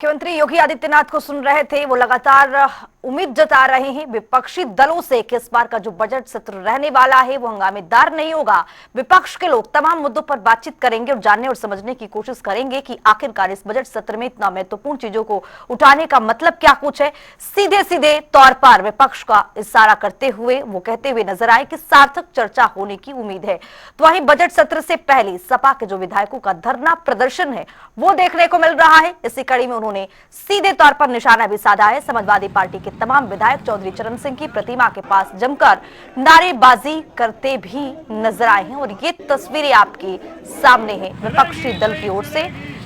मुख्यमंत्री योगी आदित्यनाथ को सुन रहे थे। वो लगातार उम्मीद जता रहे हैं विपक्षी दलों से कि इस बार का जो बजट सत्र रहने वाला है वो हंगामेदार नहीं होगा। विपक्ष के लोग तमाम मुद्दों पर बातचीत करेंगे और जानने और समझने की कोशिश करेंगे कि आखिरकार इस बजट सत्र में इतना महत्वपूर्ण चीजों को उठाने का मतलब क्या कुछ है। सीधे सीधे तौर पर विपक्ष का इशारा करते हुए वो कहते हुए नजर आए कि सार्थक चर्चा होने की उम्मीद है। तो वहीं बजट सत्र से पहले सपा के जो विधायकों का धरना प्रदर्शन है वो देखने को मिल रहा है। इसी कड़ी में उन्होंने सीधे तौर पर निशाना भी साधा है। समाजवादी पार्टी के तमाम विधायक चौधरी चरण सिंह की प्रतिमा के पास जमकर नारेबाजी करते भी नजर आए हैं और ये तस्वीरें आपके सामने हैं विपक्षी दल की ओर से।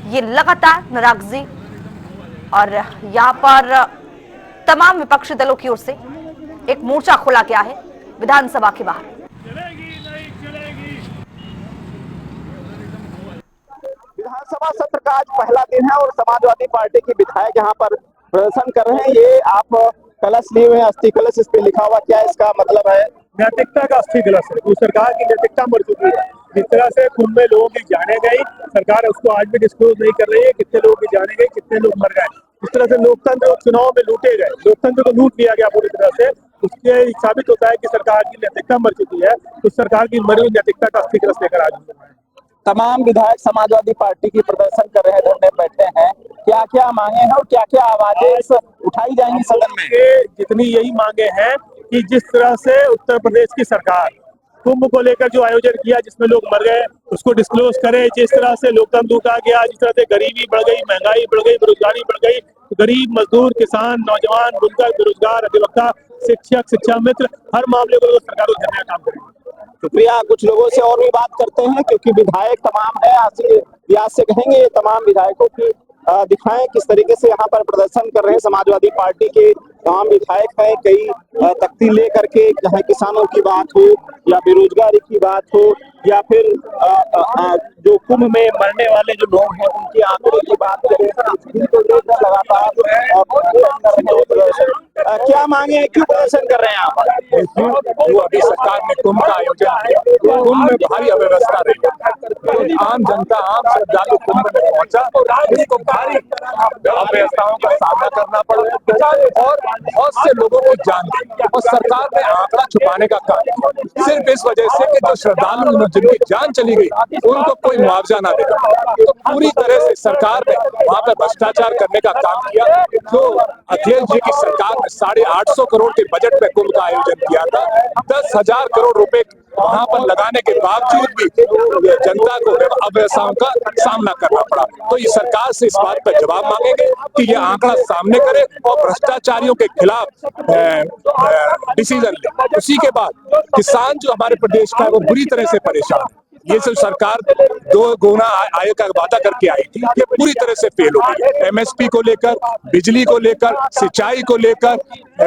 ये लगातार नाराजगी और यहां पर तमाम विपक्षी दलों की ओर से एक मोर्चा खोला गया है विधानसभा के बाहर। विधानसभा सत्र का आज पहला दिन है और समाजवादी पार्टी के विधायक यहाँ पर प्रदर्शन कर रहे हैं। ये आप कलश लिए हुए हैं, अस्थि कलश, इस पे लिखा हुआ क्या है, इसका मतलब है नैतिकता का अस्थि कलश है। तो सरकार की नैतिकता मर चुकी है। जिस तरह से कुंभ में लोगों की जाने गई, सरकार उसको आज भी डिस्क्लोज नहीं कर रही है कितने लोगों की जाने गई, कितने लोग मर गए। इस तरह से लोकतंत्र चुनाव में लूटे गए, लोकतंत्र को लूट लिया गया पूरी तरह से। उससे साबित होता है कि सरकार की नैतिकता मर चुकी है। तो सरकार की मरी हुई नैतिकता का अस्थि कलश लेकर आज तमाम विधायक समाजवादी पार्टी की प्रदर्शन कर रहे हैं, धरने बैठे हैं। क्या क्या मांगे हैं और क्या क्या आवाजें उठाई जाएंगी सदन में? जितनी यही मांगे हैं कि जिस तरह से उत्तर प्रदेश की सरकार कुंभ को लेकर जो आयोजन किया जिसमें लोग मर गए उसको डिस्क्लोज करे। जिस तरह से लोकतंत्र लूटा गया, जिस तरह से गरीबी बढ़ गई, महंगाई बढ़ गई, बेरोजगारी बढ़ गई, गरीब, मजदूर, किसान, नौजवान, बुनकर, बेरोजगार, अधिवक्ता, शिक्षक, शिक्षा मित्र, हर मामले को सरकार को ध्यान में काम करेगी। शुक्रिया। कुछ लोगों से और भी बात करते हैं क्योंकि विधायक तमाम है, आज से कहेंगे ये तमाम विधायकों की दिखाएं किस तरीके से यहाँ पर प्रदर्शन कर रहे हैं। समाजवादी पार्टी के तमाम विधायक हैं, कई तख्ती लेकर के, चाहे किसानों की बात हो या बेरोजगारी की बात हो या फिर जो कुंभ में मरने वाले जो लोग हैं उनके आंकड़े की बात करें, लगातार क्या मांगे हैं, क्यों प्रदर्शन कर रहे हैं आप? वो अभी सरकार ने कुंभ का आयोजन किया, कुंभ में भारी अव्यवस्था रही। आम जनता, आम श्रद्धालु कुंभ में पहुंचा, इसको भारी अव्यवस्थाओं का सामना करना पड़ा और बहुत से लोगों को जान गई। और सरकार ने आंकड़ा छुपाने का काम किया सिर्फ इस वजह से कि जो श्रद्धालु जिनकी जान चली गई उनको कोई मुआवजा ना दे। तो पूरी तरह से सरकार ने वहां पर भ्रष्टाचार करने का काम किया। जो अखिलेश जी की सरकार ने 850 करोड़ के बजट में कुंभ का आयोजन किया था, 10,000 करोड़ रुपए वहां पर लगाने के बावजूद भी जनता को अव्यवस्थाओं का सामना करना पड़ा। तो ये सरकार से इस बात पर जवाब मांगेंगे कि ये आंकड़ा सामने करे और भ्रष्टाचारियों के खिलाफ डिसीजन ले। उसी के बाद किसान जो हमारे प्रदेश का है वो बुरी तरह से परेशान है। ये जो सरकार 2 गुना आय का वादा करके आई थी, ये पूरी तरह से फेल हो गई। एमएसपी को लेकर, बिजली को लेकर, सिंचाई को लेकर,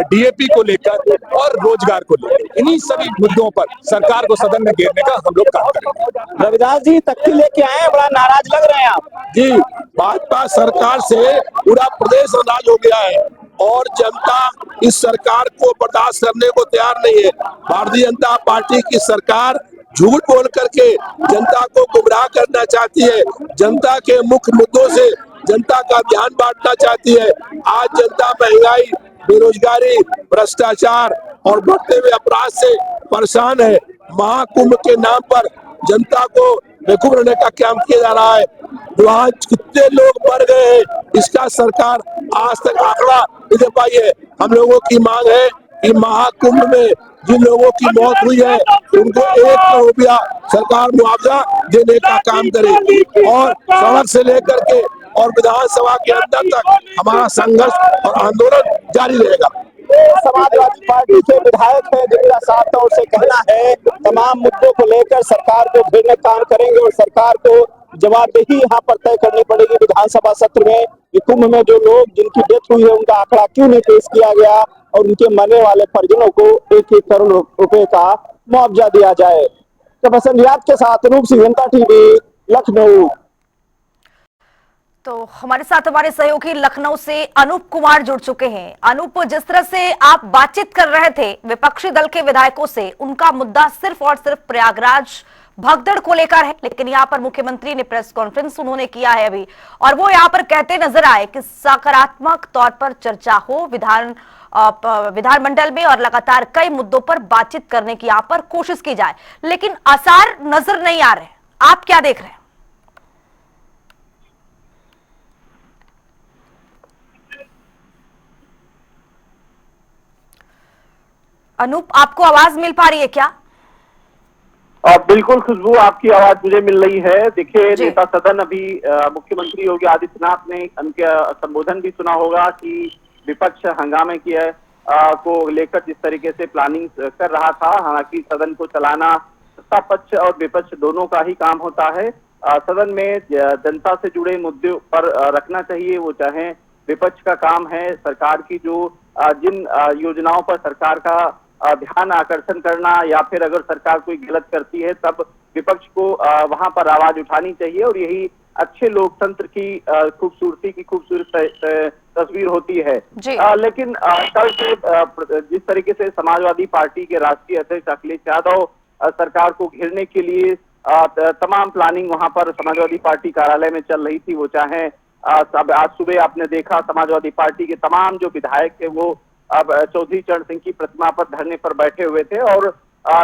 डीएपी को लेकर और रोजगार को लेकर, इन्हीं सभी मुद्दों पर सरकार को सदन में घेरने का हम लोग काम करेंगे। रविदास जी तख्ती लेके आए हैं, बड़ा नाराज लग रहे हैं आप। जी, भाजपा सरकार से पूरा प्रदेश नाराज हो गया है और जनता इस सरकार को बर्दाश्त करने को तैयार नहीं है। भारतीय जनता पार्टी की सरकार झूठ बोल करके जनता को गुमराह करना चाहती है, जनता के मुख्य मुद्दों से जनता का ध्यान बांटना चाहती है। आज जनता महंगाई, बेरोजगारी, भ्रष्टाचार और बढ़ते हुए अपराध से परेशान है। महाकुंभ के नाम पर जनता को बेवकूफ रहने का काम किया जा रहा है। वहाँ कितने लोग मर गए हैं इसका सरकार आज तक आंकड़ा नहीं दे पाई है। हम लोगों की मांग है कि महाकुंभ में जिन लोगों की मौत हुई है उनको 1 करोड़ रुपया सरकार मुआवजा देने का काम करे और सड़क से लेकर के और विधानसभा के अंदर तक हमारा संघर्ष और आंदोलन जारी रहेगा। समाजवादी पार्टी के विधायक हैं जिनका साफ तौर से कहना है तमाम मुद्दों को लेकर सरकार को घेरने का काम करेंगे और सरकार को जवाबदेही यहाँ पर तय करनी पड़ेगी विधानसभा सत्र में। कुंभ में जो लोग जिनकी डेथ हुई है उनका आंकड़ा क्यों नहीं पेश किया गया और उनके मरने वाले परिजनों को 1-1 करोड़ रुपए का मुआवजा दिया जाए। तो बसन रियाद के साथ अनूप सिंह, जनता टीवी, लखनऊ। तो हमारे साथ हमारे सहयोगी लखनऊ से अनूप कुमार जुड़ चुके हैं। अनूप, जिस तरह से आप बातचीत कर रहे थे विपक्षी दल के विधायकों से, उनका मुद्दा सिर्फ और सिर्फ प्रयागराज भगदड़ को लेकर है। लेकिन यहाँ पर मुख्यमंत्री ने प्रेस कॉन्फ्रेंस उन्होंने किया है अभी, और वो यहाँ पर कहते नजर आए कि सकारात्मक तौर पर चर्चा हो विधानमंडल में और लगातार कई मुद्दों पर बातचीत करने की यहाँ पर कोशिश की जाए, लेकिन आसार नजर नहीं आ रहे। आप क्या देख रहे हैं? अनूप, आपको आवाज मिल पा रही है क्या? बिल्कुल खुशबू, आपकी आवाज मुझे मिल रही है। देखिए, नेता सदन अभी मुख्यमंत्री योगी आदित्यनाथ ने उनके संबोधन भी सुना होगा कि विपक्ष हंगामे की को लेकर जिस तरीके से प्लानिंग कर रहा था। हालांकि सदन को चलाना सत्ता पक्ष और विपक्ष दोनों का ही काम होता है। सदन में जनता से जुड़े मुद्दे पर रखना चाहिए, वो चाहे विपक्ष का काम है। सरकार की जो जिन योजनाओं पर सरकार का ध्यान आकर्षण करना, या फिर अगर सरकार कोई गलत करती है तब विपक्ष को वहां पर आवाज उठानी चाहिए, और यही अच्छे लोकतंत्र की खूबसूरती की खूबसूरत तस्वीर होती है। लेकिन कल से जिस तरीके से समाजवादी पार्टी के राष्ट्रीय अध्यक्ष अखिलेश यादव सरकार को घेरने के लिए तमाम प्लानिंग वहां पर समाजवादी पार्टी कार्यालय में चल रही थी, वो चाहे आज सुबह आपने देखा समाजवादी पार्टी के तमाम जो विधायक थे वो अब चौधरी चरण सिंह की प्रतिमा पर धरने पर बैठे हुए थे और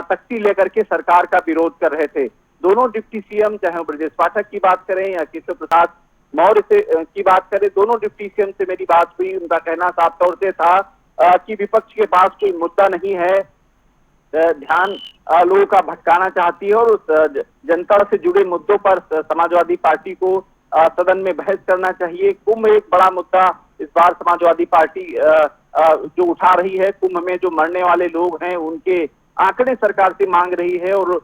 तख्ती लेकर के सरकार का विरोध कर रहे थे। दोनों डिप्टी सीएम, चाहे ब्रजेश पाठक की बात करें या केशव प्रसाद मौर्य से की बात करें, दोनों डिप्टी सीएम से मेरी बात हुई। उनका कहना साफ तौर से था कि विपक्ष के पास कोई मुद्दा नहीं है, ध्यान लोगों का भटकाना चाहती है, और उस जनता से जुड़े मुद्दों पर समाजवादी पार्टी को सदन में बहस करना चाहिए। कुंभ एक बड़ा मुद्दा इस बार समाजवादी पार्टी जो उठा रही है। कुंभ में जो मरने वाले लोग हैं उनके आंकड़े सरकार से मांग रही है, और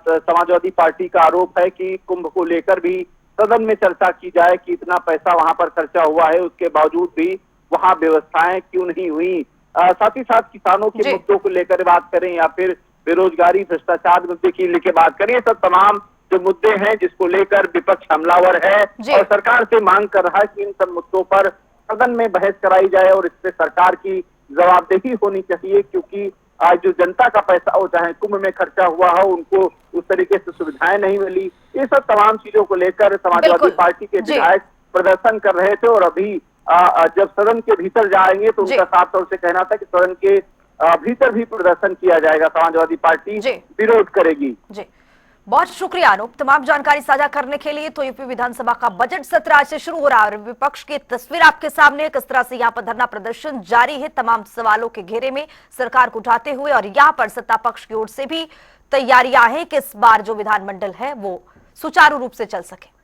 समाजवादी पार्टी का आरोप है कि कुंभ को लेकर भी सदन में चर्चा की जाए कि इतना पैसा वहां पर खर्चा हुआ है, उसके बावजूद भी वहां व्यवस्थाएं क्यों नहीं हुई। साथ ही साथ किसानों के मुद्दों को लेकर बात करें या फिर बेरोजगारी, भ्रष्टाचार मुद्दे की लेकर बात करें, सब तमाम जो मुद्दे हैं जिसको लेकर विपक्ष हमलावर है और सरकार से मांग कर रहा है कि इन सब मुद्दों पर सदन में बहस कराई जाए और इस पे सरकार की जवाबदेही होनी चाहिए, क्योंकि आज जो जनता का पैसा हो, चाहे कुंभ में खर्चा हुआ हो, उनको उस तरीके से सुविधाएं नहीं मिली। ये सब तमाम चीजों को लेकर समाजवादी पार्टी के विधायक प्रदर्शन कर रहे थे, और अभी जब सदन के भीतर जाएंगे तो उनका साफ तौर से कहना था कि सदन के भीतर भी प्रदर्शन किया जाएगा, समाजवादी पार्टी विरोध करेगी। बहुत शुक्रिया अनूप, तमाम जानकारी साझा करने के लिए। तो यूपी विधानसभा का बजट सत्र आज से शुरू हो रहा है और विपक्ष की तस्वीर आपके सामने है, किस तरह से यहाँ पर धरना प्रदर्शन जारी है तमाम सवालों के घेरे में सरकार को उठाते हुए, और यहाँ पर सत्ता पक्ष की ओर से भी तैयारियां हैं कि इस बार जो विधानमंडल है वो सुचारू रूप से चल सके।